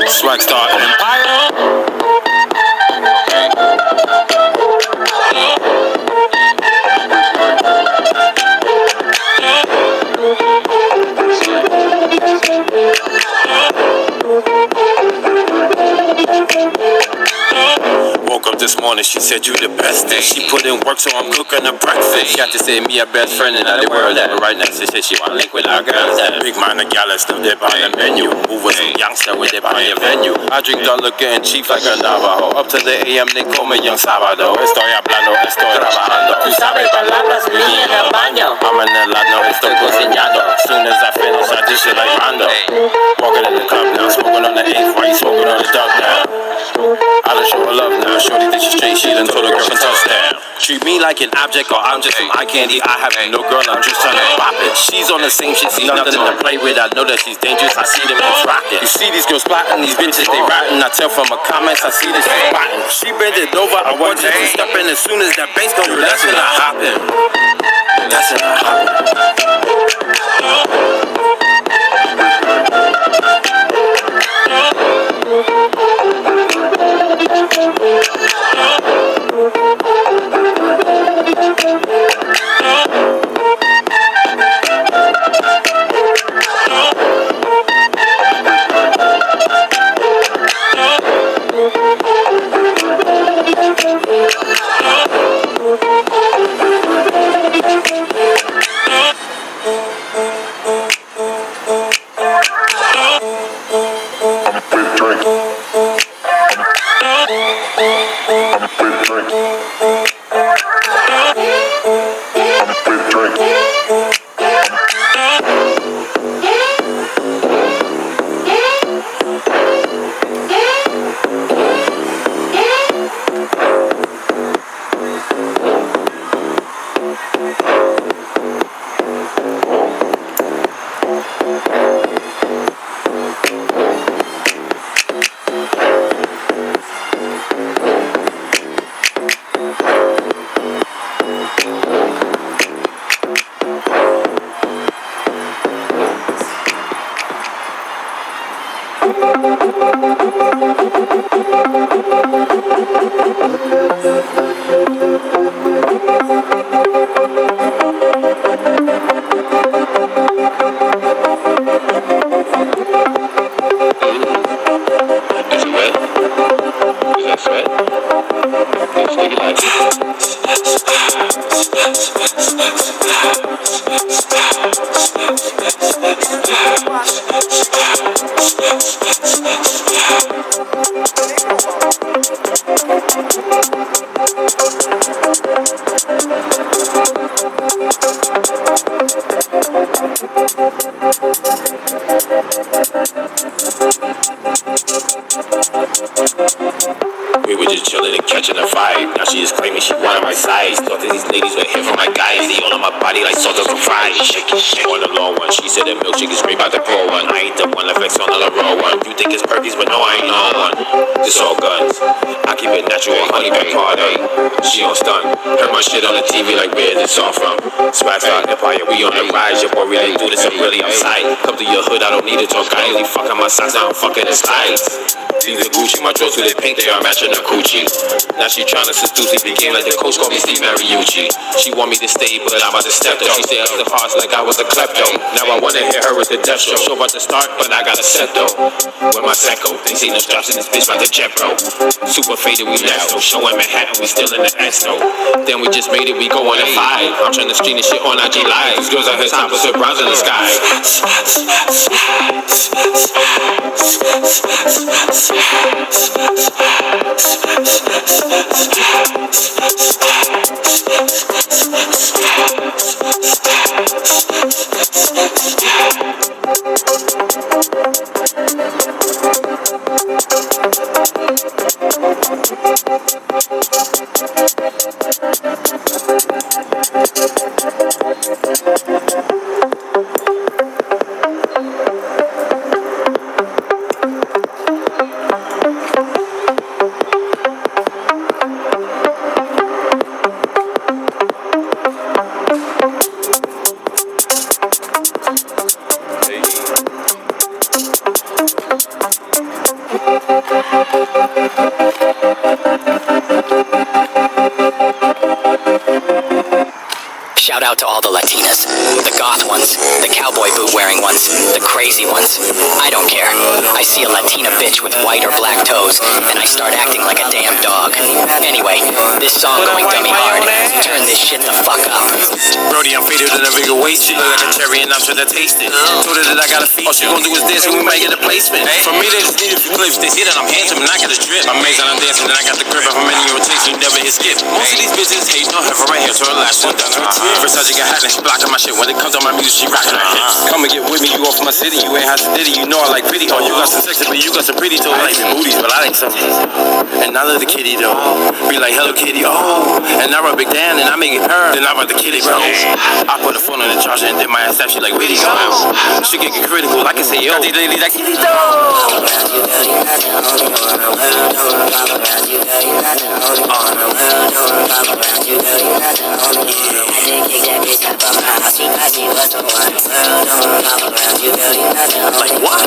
Swagstar Empire. Woke up this morning, she said you the best. She put in work, so I'm cooking her breakfast. Got to say me a best friend in the world. But right now, she said she wanna link with our girls. Big man, the gal is still there by the menu. Who was a youngster with it by the venue? I drink dollar getting cheap like a Navajo. Up to the AM, they call me Young Sábado. Estoy hablando, estoy trabajando. Tú sabes palabras, viví en el baño. I'm in the lat, no, estoy cocinando. Soon as I finish, I dish it like Rondo. Walking in the club now, smoking on the 8th, why you smoking on the dub now? I done show her love now, shorty think she straight, she done told her girl can touchdown. Treat me like an object or I'm just some eye candy. I have no girl, I'm just trying to pop it. She's on the same shit, she's nothing to play with. I know that she's dangerous, I see them hips rocking. You see these girls plotting, these bitches they rotting. I tell from her comments, I see this shit spotting. She bent it over, I want you to step in. As soon as that bass comes through, that's when I hop in. That's when I hop in. We were just chilling and catching a vibe. Now she is claiming she wanted my size. Thought that these ladies were here for my guys. They all on my body like salt on fries. Shaking shit on the long one. She said the milkshake is great about the pour one. I ain't the one that flex on the raw one. You think it's Perky's, but no, I ain't on one. This all guns. I keep it natural, honey back party. She on stun. Heard my shit on the TV like where this song from. Swagstar Empire, we on the rise. Your boy really do this, I'm really outside. Come to your hood, I don't need to talk. I ain't fucking my socks, now I'm fucking his ties. See the Gucci, my drawers with the pink, they are matching the coochie. Now she tryna seduce me, became like the coach, called me Steve Mariucci. She want me to stay, but I'm about to step though. She said up the hearts like I was a klepto. Now I wanna hear her with the death show. Show about to start, but I got a set though. With my Seco, they see no straps in this bitch like the jet bro. Super faded, we left though. Showing Manhattan, we still in the X though. Then we just made it, we go on at 5. I'm tryna stream this shit on IG Live. These girls out here topless with bronze in the sky. to all the Latinas. The goth ones, the cowboy boot wearing ones, the crazy ones. I don't care. I see a Latina bitch with white or black toes, and I start acting like a damn dog. Anyway, this song going dummy hard. Turn this shit the fuck up. Brody, I'm faded and a bigger wasted. Look like a cherry and I'm trying to taste it. Told her that I got a feature. All she gon' do is dance and we might get a placement. For me, they just need a few clips. They see that I'm handsome and I got a drip. I'm amazing, I'm dancing and I got the grip. I'm many irritation, you never hit skip. Most of these bitches hate on her from my hair to her lash. One down to her tears. Versace got hot and she blocking my shit. When it comes on my music, she rocking her hips. Come and get with me, you off my city. You ain't hot to ditty, you know I like pretty. Oh, you got some sexy, but you got some pretty toes. I like some booties, but I like some. And I love the kitty though. Be like, hello kitty, oh. And I rub it down and I make it purr. Then I rub the kitty, bro. I put the phone on the charger and then my ass up. She like, where'd he go? She get critical, like I say, yo. Got these ladies like, kitty though. Like what?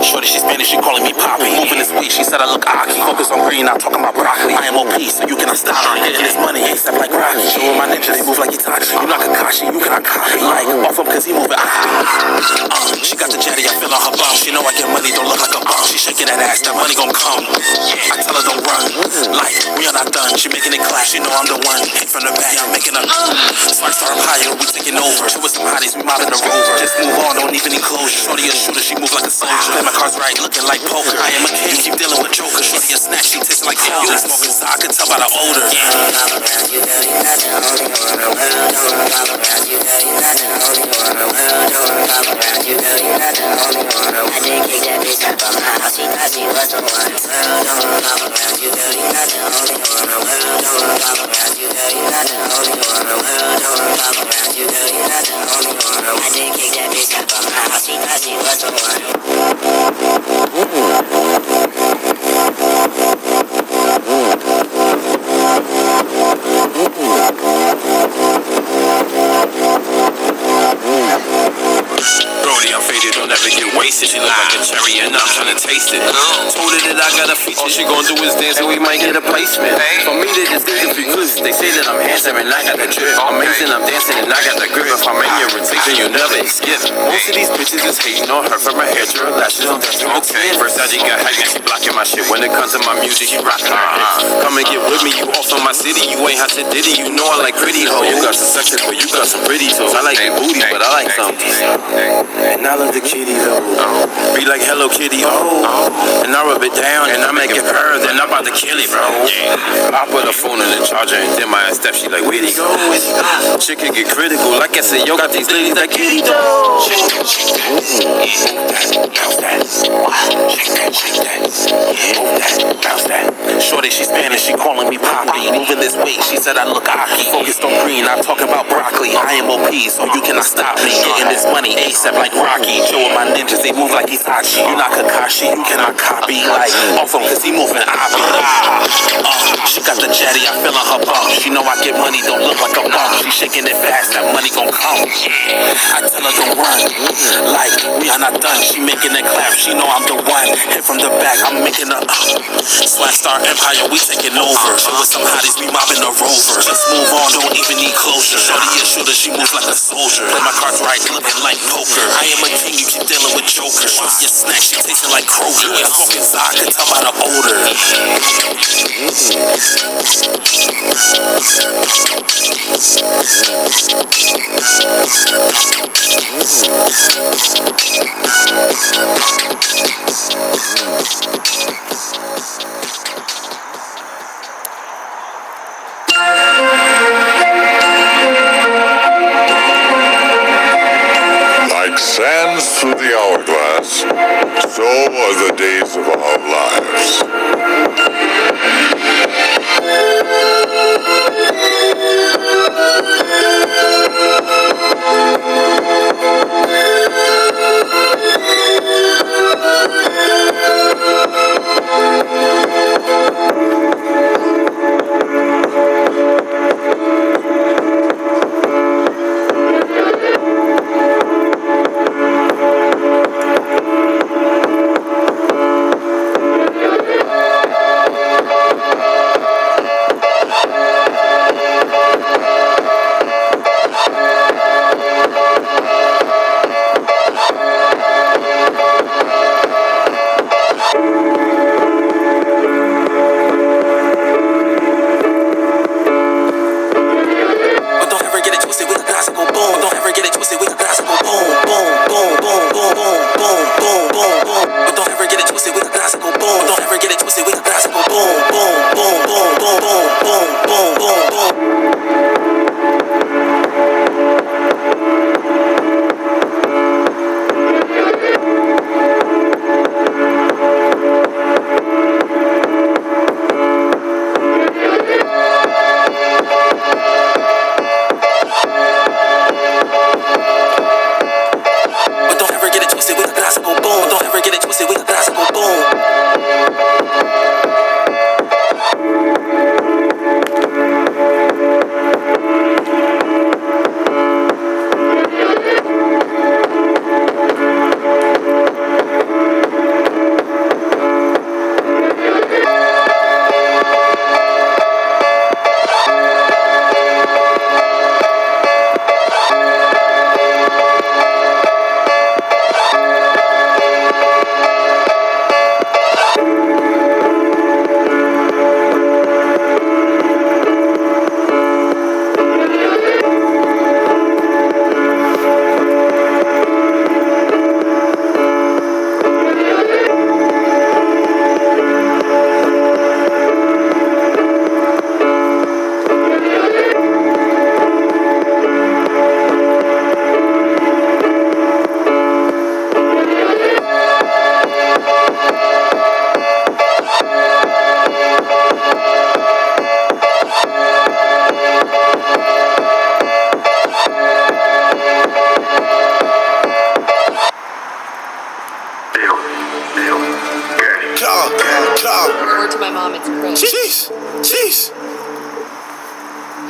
Shorty, she Spanish, she calling me Poppy. Moving this way, she said I look aki. Focus on green, I'm talking about broccoli. I am OP, so you cannot stop me. Getting this money, ASAP like Rocky. Showing my ninja, they move like Itachi. You not Kakashi, you cannot copy. Like, off him cause he moving she got the jetty, I feel on her bum. She know I get money, don't look like a bum. She shaking that ass, that money gon' come. I tell her don't run. Like, we are not done. She making it clap, she know I'm the one. Hit from the back, I'm making a Swagstar Empire, we taking over. She with some hotties, we mobbing the rover. Just move on, don't even need closure. Shorty a shooter, she move like a soldier. Play my cards right, looking like poker. I am a king, keep dealing with joker. Shorty a snack, she tasting like coke. You smoking so I can tell by the odor. Brody, I'm faded, don't ever get wasted. She look like a cherry and I'm trying to taste it. Told her that I got a feature. All she gon' do is dance and we might get a placement. For me, they just need a few clips. They say that I'm handsome and I got the drip. Amazing, I'm dancing and I got the grip. If I'm in your rotation, you never skip. Most of these bitches is hating on her from her hair to her lashes. I'm just okay. Versace got hype and she blocking my shit. When it comes to my music, she rocking her hips. Come and get with me, you off from my city. You ain't hot to ditty, you know I like pretty hoes. You got some sex, but you got some pretty toes. I like the booty, but I like some. And I love the kitty though. Be like hello kitty, oh. And I rub it down and I make it purr. Then I'm about to kill it, bro. I put the phone in the charger and then my ass step. She like, where'd he go? Shit can get critical. Like I said, yo, got these ladies like kitty though. Shake that, bounce that. Shake that, move that, bounce that. Shorty, she Spanish, she calling me Poppy. Moving this way, she said I look cocky. Focused on green, I'm talking about broccoli. I am OP, so you cannot stop me. Getting this money ASAP like Rocky. Showing my ninjas, they move like Itachi. You not Kakashi, you cannot copy. Like, off him cause he moving Oppie. She got the jetty, I feel on her bum. She know I get money, don't look like a bum. She shaking it fast, that money gon' come. I tell her don't run. Like, we are not done. She making it clap, she know I'm the one. Hit from the back, I'm making a Swagstar Empire, we taking over. She with some hotties, we mobbing the rover. Just move on, don't even need closure. Shorty a shooter, she moves like a soldier. Play my cards right, looking like poker. I am a king, you keep dealing with joker. Shorty a snack, she tasting like Kroger. You ain't smoking so I can tell by the odor. Like sands through the hourglass, so are the days of our lives.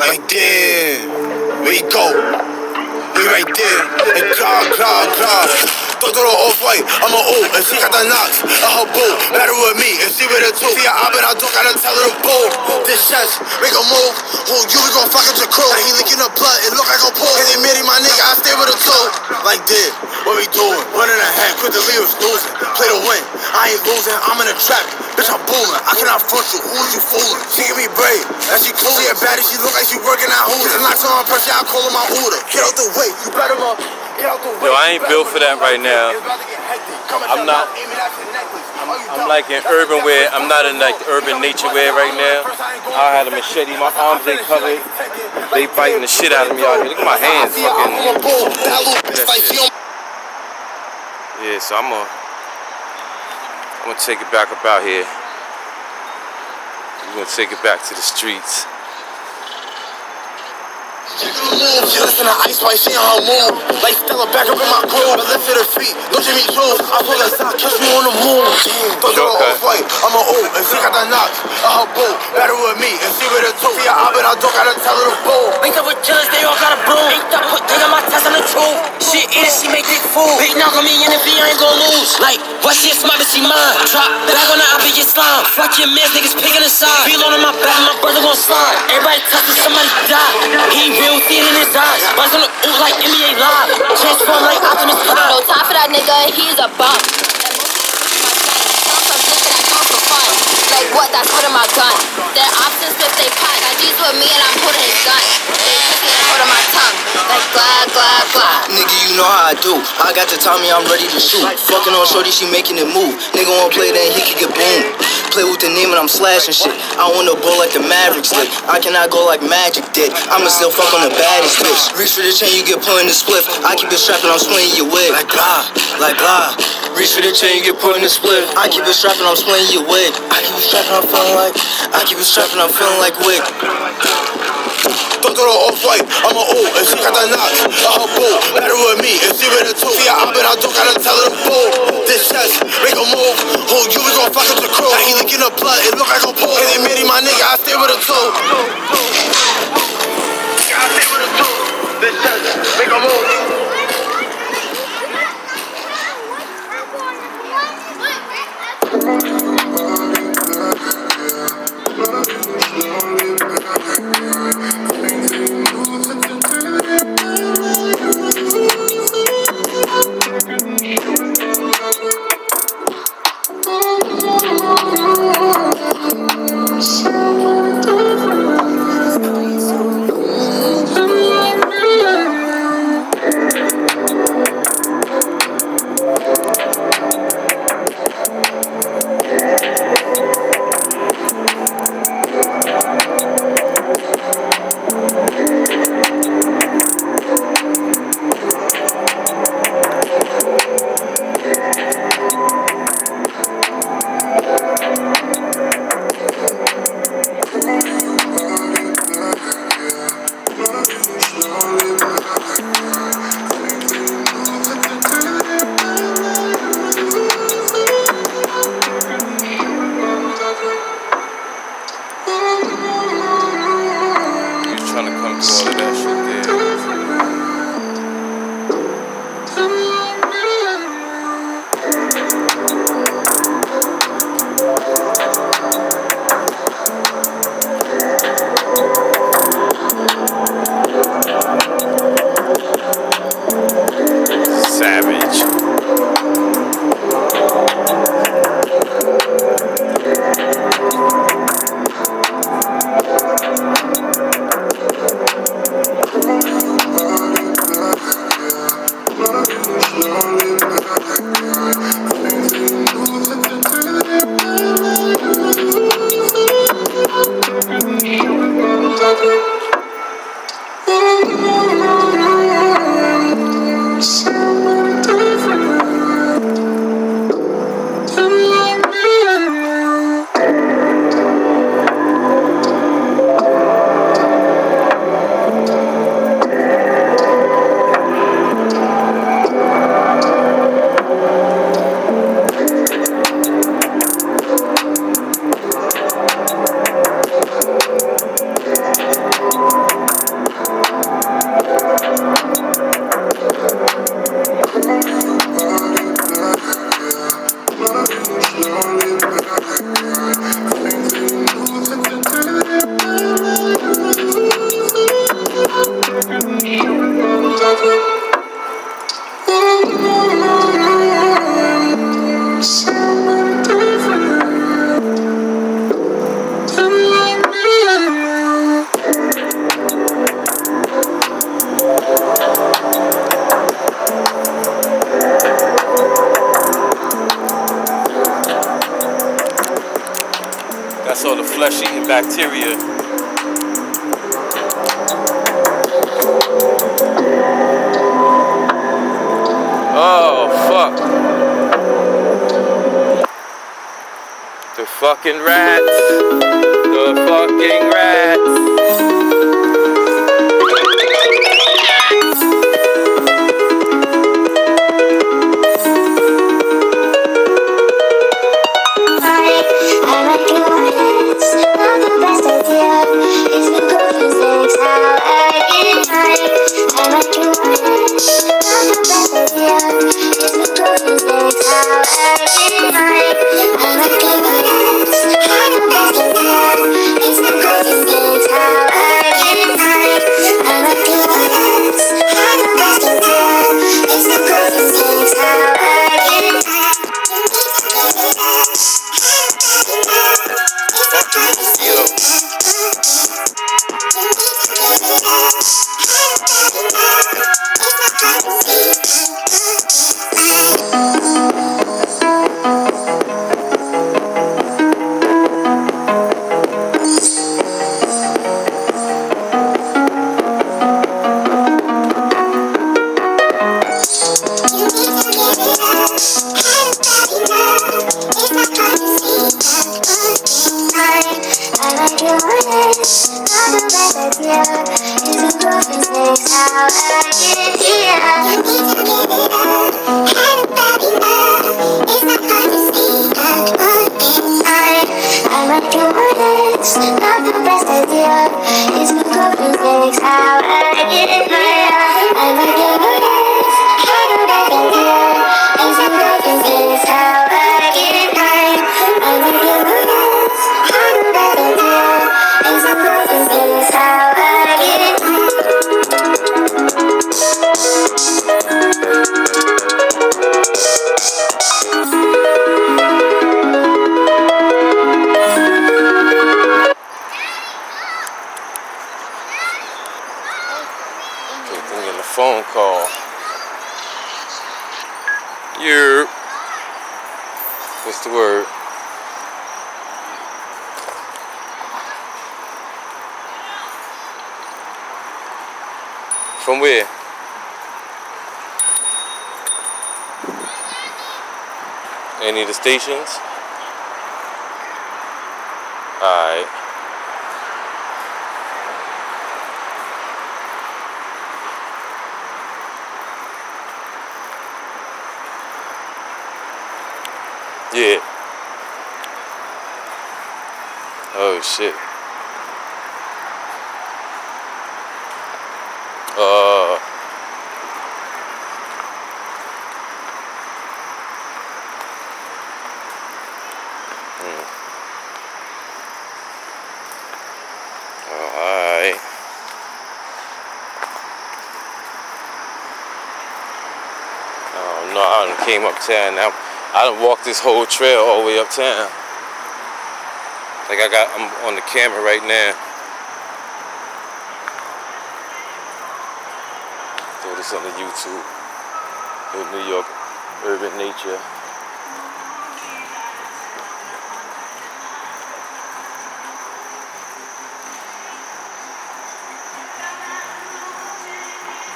Like damn, where you go? We right there, and claw. Don't do the off-white, I'm a O, and she got the knocks on her boat. Battle with me, and she with it too. See, I bet I don't gotta tell her to bowl. This chest, make a move. Who you, we gon' fuck at your crew. He licking the blood, it look like a pole. And they marry my nigga, I stay with a toe. Like this, what we doing? Running ahead, quit the leaders losing. Play to win, I ain't losing, I'm in a trap. Bitch, I'm booming, I cannot front you, who is you fooling? She give me brave, and she cool. She a baddie, she look like she working at Hooters. Knocks on my pressure, I call her my Uber. Get out the way, you better up. Yo, I ain't built for that right now. I'm not. I'm like in urban wear. I'm not in like urban nature wear right now. I had a machete. My arms ain't covered. They biting the shit out of me out here. Look at my hands, fucking. Yeah, so I'm gonna take it back up out here. We're gonna take it back to the streets. She listen to Ice White, she on her move. Like Stella back up in my groove. But lift to the feet, no Jimmy Jones. I pull that sock, catch me on the moon. Don't do the off-white, I'm a O, and she got the knocks on her boat. Battle with me, and she with a toe. See, I bet I don't gotta tell her to bowl. Linked up with killers, they all got a broom. Linked up, put got my test on the truth. Shit is, she make big food. Big knock on me in the V, I ain't gon' lose. Like, what she smart, but she mine. Drop back on the op, get slime. Fuck your mans, niggas picking a side. Feel on my back, my brother gon' slide. Everybody touching, somebody die. He real, see it in his eyes. Buzz on the ooh like NBA Live. Transform like Optimus Prime. No time for that nigga, he's a bum. That motion my sight. Some shit that I do for fun. Like what? That's holding my gun. Their options flip they pot. Got G's with me and I'm holding his gun. They pussy and holding my tongue. Like blah. Nigga, you know how I do. I got the Tommy, I'm ready to shoot. Fucking on shorty, she making it move. Nigga wanna play, then he can get boom. Play with the name and I'm slashing shit. I wanna ball like the Mavericks did. I cannot go like Magic did. I'ma still fuck on the baddest bitch. Reach for the chain, you get put in the spliff. I keep it strapped and I'm swinging your wig. Like blah. Reach for the chain, you get put in the split. I keep it strapped and I'm swinging your wig. I keep it strapped and I'm feeling like wig. Don't do the off-white, I'm a O, and she got the knocks on her boat. Battle with me, and she with a toe. See, I bet I don't gotta tell her to bowl. This chest, make a move. Who you, we gon' fuck up the crew. He licking the blood, it look like a pole. And they marry my nigga, I stay with a toe. I stay with a toe. This chest, make a move. flesh-eating bacteria. Oh, fuck. The fucking rats. The fucking rats. Phone call. You're. What's the word? From where? Any of the stations? Alright. Yeah. Oh shit. Alright. No, I done came uptown now. I done walked this whole trail all the way uptown. Like I'm on the camera right now. Throw this on the YouTube. New York Urban Nature.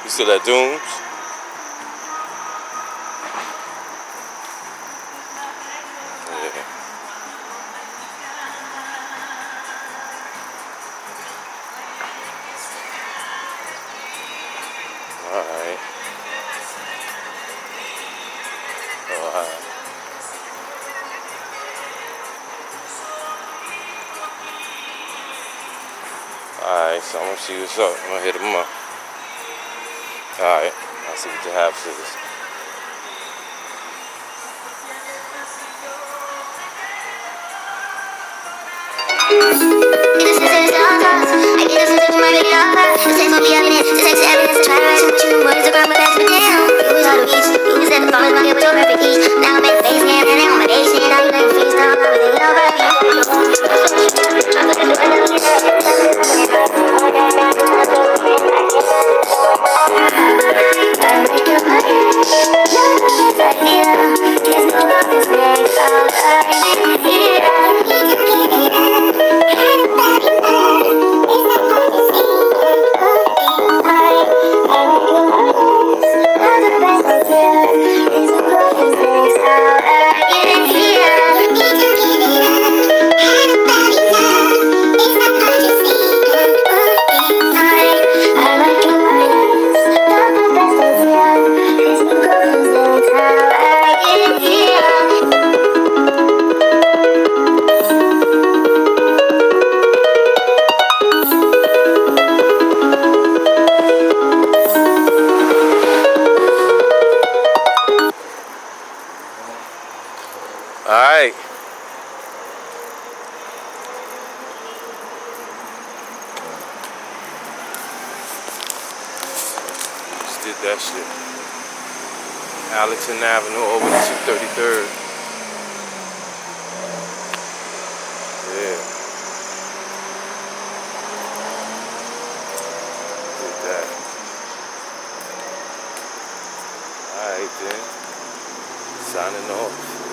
You still at Dooms? Alright, so I'm gonna see what's up. I'm gonna hit him up. Alright, I'll see what you have for this. Alright. Just did that shit. Allerton Avenue over to 233rd. Yeah. Did that. Alright then. Signing off.